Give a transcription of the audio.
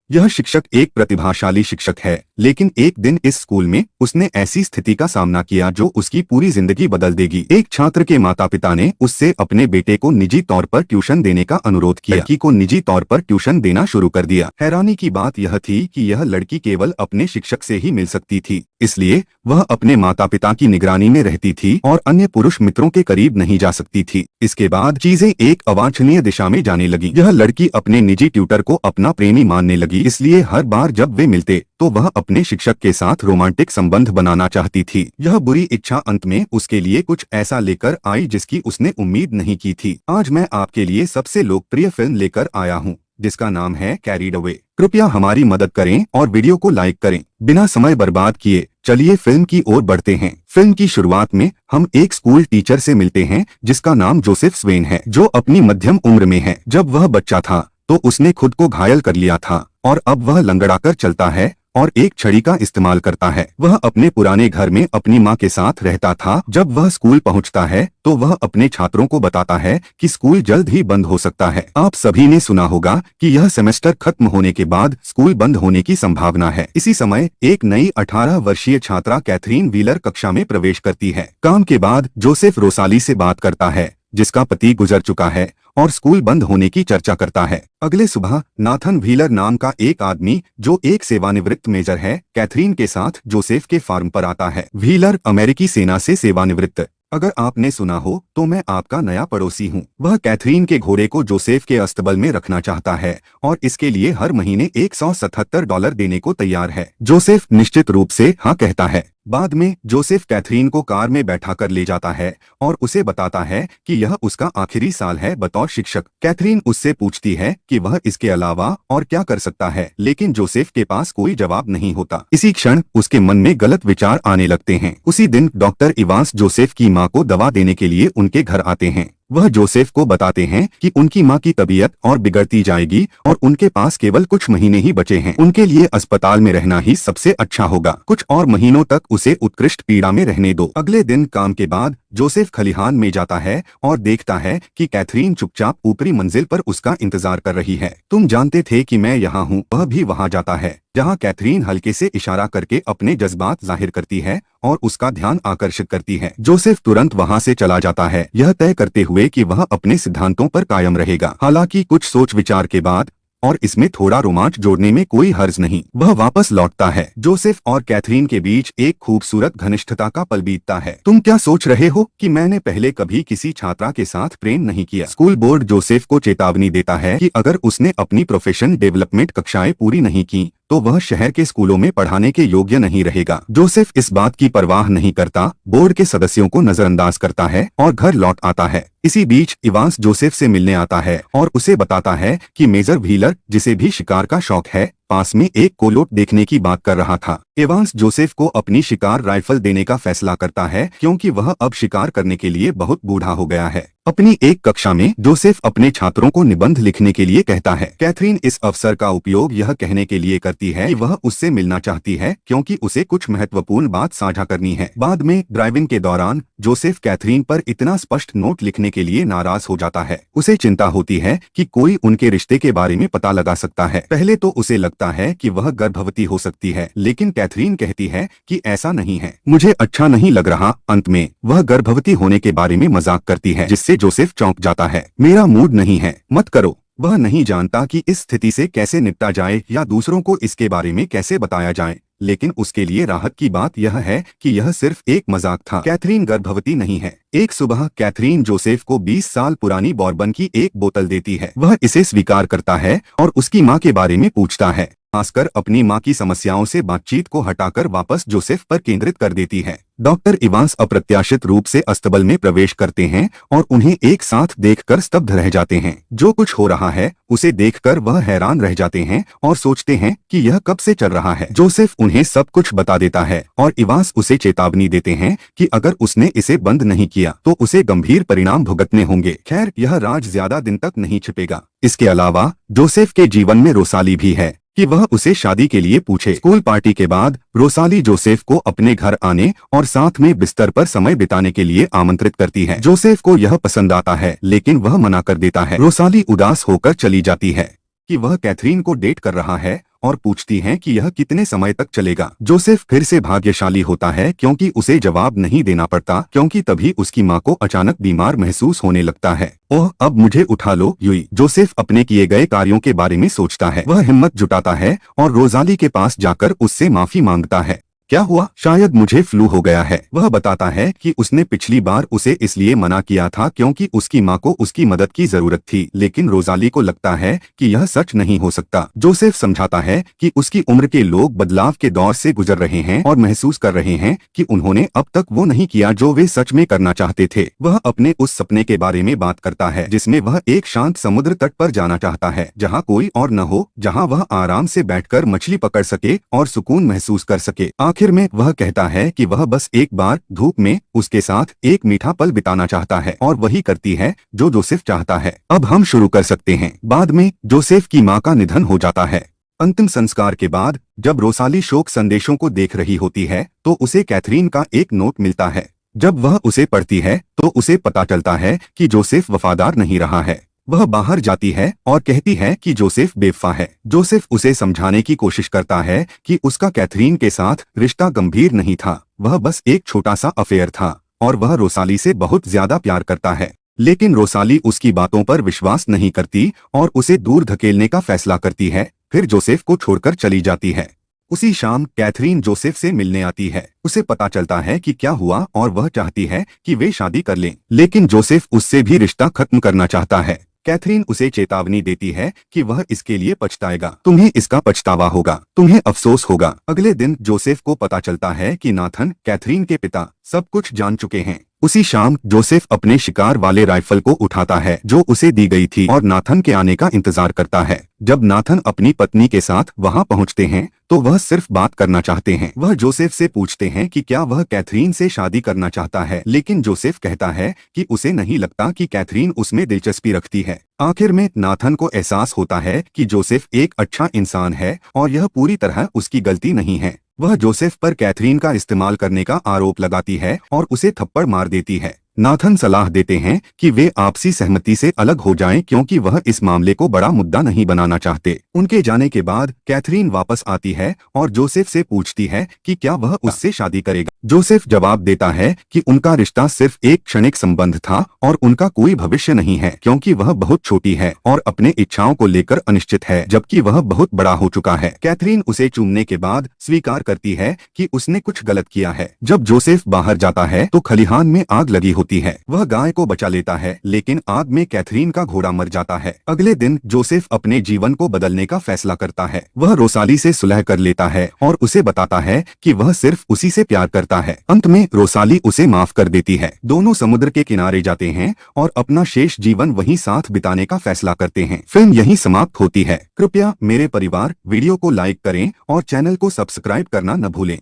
यह शिक्षक एक प्रतिभाशाली शिक्षक है, लेकिन एक दिन इस स्कूल में उसने ऐसी स्थिति का सामना किया जो उसकी पूरी जिंदगी बदल देगी। एक छात्र के माता पिता ने उससे अपने बेटे को निजी तौर पर ट्यूशन देने का अनुरोध किया। लड़की को निजी तौर पर ट्यूशन देना शुरू कर दिया। हैरानी की बात यह थी कि यह लड़की केवल अपने शिक्षक से ही मिल सकती थी, इसलिए वह अपने माता पिता की निगरानी में रहती थी और अन्य पुरुष मित्रों के करीब नहीं जा सकती थी। इसके बाद चीजें एक अवांछनीय दिशा में जाने लगी। यह लड़की अपने निजी ट्यूटर को अपना प्रेमी मानने लगी, इसलिए हर बार जब वे मिलते तो वह अपने शिक्षक के साथ रोमांटिक संबंध बनाना चाहती थी। यह बुरी इच्छा अंत में उसके लिए कुछ ऐसा लेकर आई जिसकी उसने उम्मीद नहीं की थी। आज मैं आपके लिए सबसे लोकप्रिय फिल्म लेकर आया हूँ, जिसका नाम है कैरीड अवे। कृपया हमारी मदद करें और वीडियो को लाइक करें। बिना समय बर्बाद किए चलिए फिल्म की ओर बढ़ते हैं। फिल्म की शुरुआत में हम एक स्कूल टीचर से मिलते हैं जिसका नाम जोसेफ स्वेन है, जो अपनी मध्यम उम्र में है। जब वह बच्चा था तो उसने खुद को घायल कर लिया था और अब वह लंगड़ाकर चलता है और एक छड़ी का इस्तेमाल करता है। वह अपने पुराने घर में अपनी मां के साथ रहता था। जब वह स्कूल पहुंचता है तो वह अपने छात्रों को बताता है कि स्कूल जल्द ही बंद हो सकता है। आप सभी ने सुना होगा कि यह सेमेस्टर खत्म होने के बाद स्कूल बंद होने की संभावना है। इसी समय एक नई 18 वर्षीय छात्रा कैथरीन व्हीलर कक्षा में प्रवेश करती है। काम के बाद जोसेफ रोसाली से बात करता है, जिसका पति गुजर चुका है, और स्कूल बंद होने की चर्चा करता है। अगले सुबह नाथन व्हीलर नाम का एक आदमी, जो एक सेवानिवृत्त मेजर है, कैथरीन के साथ जोसेफ के फार्म पर आता है। व्हीलर अमेरिकी सेना से सेवानिवृत्त, अगर आपने सुना हो तो मैं आपका नया पड़ोसी हूँ। वह कैथरीन के घोड़े को जोसेफ के अस्तबल में रखना चाहता है और इसके लिए हर महीने $177 देने को तैयार है। जोसेफ निश्चित रूप से हाँ कहता है। बाद में जोसेफ कैथरीन को कार में बैठा कर ले जाता है और उसे बताता है कि यह उसका आखिरी साल है बतौर शिक्षक। कैथरीन उससे पूछती है कि वह इसके अलावा और क्या कर सकता है, लेकिन जोसेफ के पास कोई जवाब नहीं होता। इसी क्षण उसके मन में गलत विचार आने लगते हैं। उसी दिन डॉक्टर इवांस जोसेफ की मां को दवा देने के लिए उनके घर आते हैं। वह जोसेफ को बताते हैं कि उनकी मां की तबीयत और बिगड़ती जाएगी और उनके पास केवल कुछ महीने ही बचे हैं। उनके लिए अस्पताल में रहना ही सबसे अच्छा होगा। कुछ और महीनों तक उसे उत्कृष्ट पीड़ा में रहने दो। अगले दिन काम के बाद जोसेफ खलिहान में जाता है और देखता है कि कैथरीन चुपचाप ऊपरी मंजिल पर उसका इंतजार कर रही है। तुम जानते थे कि मैं यहाँ हूँ। वह भी वहाँ जाता है जहाँ कैथरीन हल्के से इशारा करके अपने जज्बात जाहिर करती है और उसका ध्यान आकर्षित करती है। जोसेफ तुरंत वहाँ से चला जाता है, यह तय करते हुए कि वह अपने सिद्धांतों पर कायम रहेगा। हालांकि कुछ सोच विचार के बाद और इसमें थोड़ा रोमांच जोड़ने में कोई हर्ज नहीं, वह वापस लौटता है। जोसेफ और कैथरीन के बीच एक खूबसूरत घनिष्ठता का पल बीतता है। तुम क्या सोच रहे हो कि मैंने पहले कभी किसी छात्रा के साथ प्रेम नहीं किया? स्कूल बोर्ड जोसेफ को चेतावनी देता है कि अगर उसने अपनी प्रोफेशन डेवलपमेंट कक्षाएं पूरी नहीं की तो वह शहर के स्कूलों में पढ़ाने के योग्य नहीं रहेगा। जोसेफ इस बात की परवाह नहीं करता, बोर्ड के सदस्यों को नजरअंदाज करता है और घर लौट आता है। इसी बीच इवांस जोसेफ से मिलने आता है और उसे बताता है कि मेजर व्हीलर, जिसे भी शिकार का शौक है, पास में एक कोलोट देखने की बात कर रहा था। इवांस जोसेफ को अपनी शिकार राइफल देने का फैसला करता है क्योंकि वह अब शिकार करने के लिए बहुत बूढ़ा हो गया है। अपनी एक कक्षा में जोसेफ अपने छात्रों को निबंध लिखने के लिए कहता है। कैथरीन इस अवसर का उपयोग यह कहने के लिए करती है कि वह उससे मिलना चाहती है क्योंकि उसे कुछ महत्वपूर्ण बात साझा करनी है। बाद में ड्राइविंग के दौरान जोसेफ कैथरीन पर इतना स्पष्ट नोट लिखने के लिए नाराज हो जाता है। उसे चिंता होती है कि कोई उनके रिश्ते के बारे में पता लगा सकता है। पहले तो उसे लगता है कि वह गर्भवती हो सकती है, लेकिन कैथरीन कहती है कि ऐसा नहीं है। मुझे अच्छा नहीं लग रहा। अंत में वह गर्भवती होने के बारे में मजाक करती है, जिससे जोसेफ चौंक जाता है। मेरा मूड नहीं है, मत करो। वह नहीं जानता कि इस स्थिति से कैसे निपटा जाए या दूसरों को इसके बारे में कैसे बताया जाए, लेकिन उसके लिए राहत की बात यह है कि यह सिर्फ एक मजाक था। कैथरीन गर्भवती नहीं है। एक सुबह कैथरीन जोसेफ को 20 साल पुरानी बॉर्बन की एक बोतल देती है। वह इसे स्वीकार करता है और उसकी मां के बारे में पूछता है, खासकर अपनी मां की समस्याओं से बातचीत को हटाकर वापस जोसेफ पर केंद्रित कर देती है। डॉक्टर इवांस अप्रत्याशित रूप से अस्तबल में प्रवेश करते हैं और उन्हें एक साथ देखकर स्तब्ध रह जाते हैं। जो कुछ हो रहा है उसे देखकर वह हैरान रह जाते हैं और सोचते हैं कि यह कब से चल रहा है। जोसेफ उन्हें सब कुछ बता देता है और इवांस उसे चेतावनी देते हैं कि अगर उसने इसे बंद नहीं किया तो उसे गंभीर परिणाम भुगतने होंगे। खैर, यह राज ज्यादा दिन तक नहीं छिपेगा। इसके अलावा जोसेफ के जीवन में रोसाली भी है कि वह उसे शादी के लिए पूछे। स्कूल पार्टी के बाद रोसाली जोसेफ को अपने घर आने और साथ में बिस्तर पर समय बिताने के लिए आमंत्रित करती है। जोसेफ को यह पसंद आता है, लेकिन वह मना कर देता है। रोसाली उदास होकर चली जाती है कि वह कैथरीन को डेट कर रहा है और पूछती हैं कि यह कितने समय तक चलेगा। जोसेफ फिर से भाग्यशाली होता है क्योंकि उसे जवाब नहीं देना पड़ता, क्योंकि तभी उसकी माँ को अचानक बीमार महसूस होने लगता है। ओह, अब मुझे उठा लो यूई। जोसेफ अपने किए गए कार्यों के बारे में सोचता है। वह हिम्मत जुटाता है और रोजाली के पास जाकर उससे माफी मांगता है। क्या हुआ? शायद मुझे फ्लू हो गया है। वह बताता है कि उसने पिछली बार उसे इसलिए मना किया था क्योंकि उसकी माँ को उसकी मदद की जरूरत थी, लेकिन रोजाली को लगता है कि यह सच नहीं हो सकता। जोसेफ समझाता है कि उसकी उम्र के लोग बदलाव के दौर से गुजर रहे हैं और महसूस कर रहे हैं कि उन्होंने अब तक वो नहीं किया जो वे सच में करना चाहते थे। वह अपने उस सपने के बारे में बात करता है जिसमें वह एक शांत समुद्र तट पर जाना चाहता है, जहाँ कोई और न हो, जहाँ वह आराम से बैठकर मछली पकड़ सके और सुकून महसूस कर सके। आखिर में वह कहता है कि वह बस एक बार धूप में उसके साथ एक मीठा पल बिताना चाहता है, और वही करती है जो जोसेफ चाहता है। अब हम शुरू कर सकते हैं। बाद में जोसेफ की माँ का निधन हो जाता है। अंतिम संस्कार के बाद जब रोसाली शोक संदेशों को देख रही होती है तो उसे कैथरीन का एक नोट मिलता है। जब वह उसे पढ़ती है तो उसे पता चलता है कि जोसेफ वफादार नहीं रहा है। वह बाहर जाती है और कहती है कि जोसेफ बेवफा है। जोसेफ उसे समझाने की कोशिश करता है कि उसका कैथरीन के साथ रिश्ता गंभीर नहीं था, वह बस एक छोटा सा अफेयर था और वह रोसाली से बहुत ज्यादा प्यार करता है। लेकिन रोसाली उसकी बातों पर विश्वास नहीं करती और उसे दूर धकेलने का फैसला करती है, फिर जोसेफ को छोड़कर चली जाती है। उसी शाम कैथरीन जोसेफ से मिलने आती है। उसे पता चलता है कि क्या हुआ और वह चाहती है कि वे शादी कर लें, लेकिन जोसेफ उससे भी रिश्ता खत्म करना चाहता है। कैथरीन उसे चेतावनी देती है कि वह इसके लिए पछताएगा। तुम्हें इसका पछतावा होगा, तुम्हें अफसोस होगा। अगले दिन जोसेफ को पता चलता है कि नाथन, कैथरीन के पिता, सब कुछ जान चुके हैं। उसी शाम जोसेफ अपने शिकार वाले राइफल को उठाता है जो उसे दी गई थी और नाथन के आने का इंतजार करता है। जब नाथन अपनी पत्नी के साथ वहां पहुंचते हैं तो वह सिर्फ बात करना चाहते हैं। वह जोसेफ से पूछते हैं कि क्या वह कैथरीन से शादी करना चाहता है, लेकिन जोसेफ कहता है कि उसे नहीं लगता कि कैथरीन उसमें दिलचस्पी रखती है। आखिर में नाथन को एहसास होता है कि जोसेफ एक अच्छा इंसान है और यह पूरी तरह उसकी गलती नहीं है। वह जोसेफ पर कैथरीन का इस्तेमाल करने का आरोप लगाती है और उसे थप्पड़ मार देती है। नाथन सलाह देते हैं कि वे आपसी सहमति से अलग हो जाएं क्योंकि वह इस मामले को बड़ा मुद्दा नहीं बनाना चाहते। उनके जाने के बाद कैथरीन वापस आती है और जोसेफ से पूछती है कि क्या वह उससे शादी करेगा। जोसेफ जवाब देता है कि उनका रिश्ता सिर्फ एक क्षणिक संबंध था और उनका कोई भविष्य नहीं है, क्योंकि वह बहुत छोटी है और अपने इच्छाओं को लेकर अनिश्चित है, जबकि वह बहुत बड़ा हो चुका है। कैथरीन उसे चूमने के बाद स्वीकार करती है कि उसने कुछ गलत किया है। जब जोसेफ बाहर जाता है तो खलिहान में आग लगी होती है। वह गाय को बचा लेता है, लेकिन आग में कैथरीन का घोड़ा मर जाता है। अगले दिन जोसेफ अपने जीवन को बदलने का फैसला करता है। वह रोसाली से सुलह कर लेता है और उसे बताता है कि वह सिर्फ उसी से प्यार करता है। अंत में रोसाली उसे माफ कर देती है। दोनों समुद्र के किनारे जाते हैं और अपना शेष जीवन वहीं साथ बिताने का फैसला करते हैं। फिल्म यहीं समाप्त होती है। कृपया मेरे परिवार वीडियो को लाइक करें और चैनल को सब्सक्राइब करना न भूलें।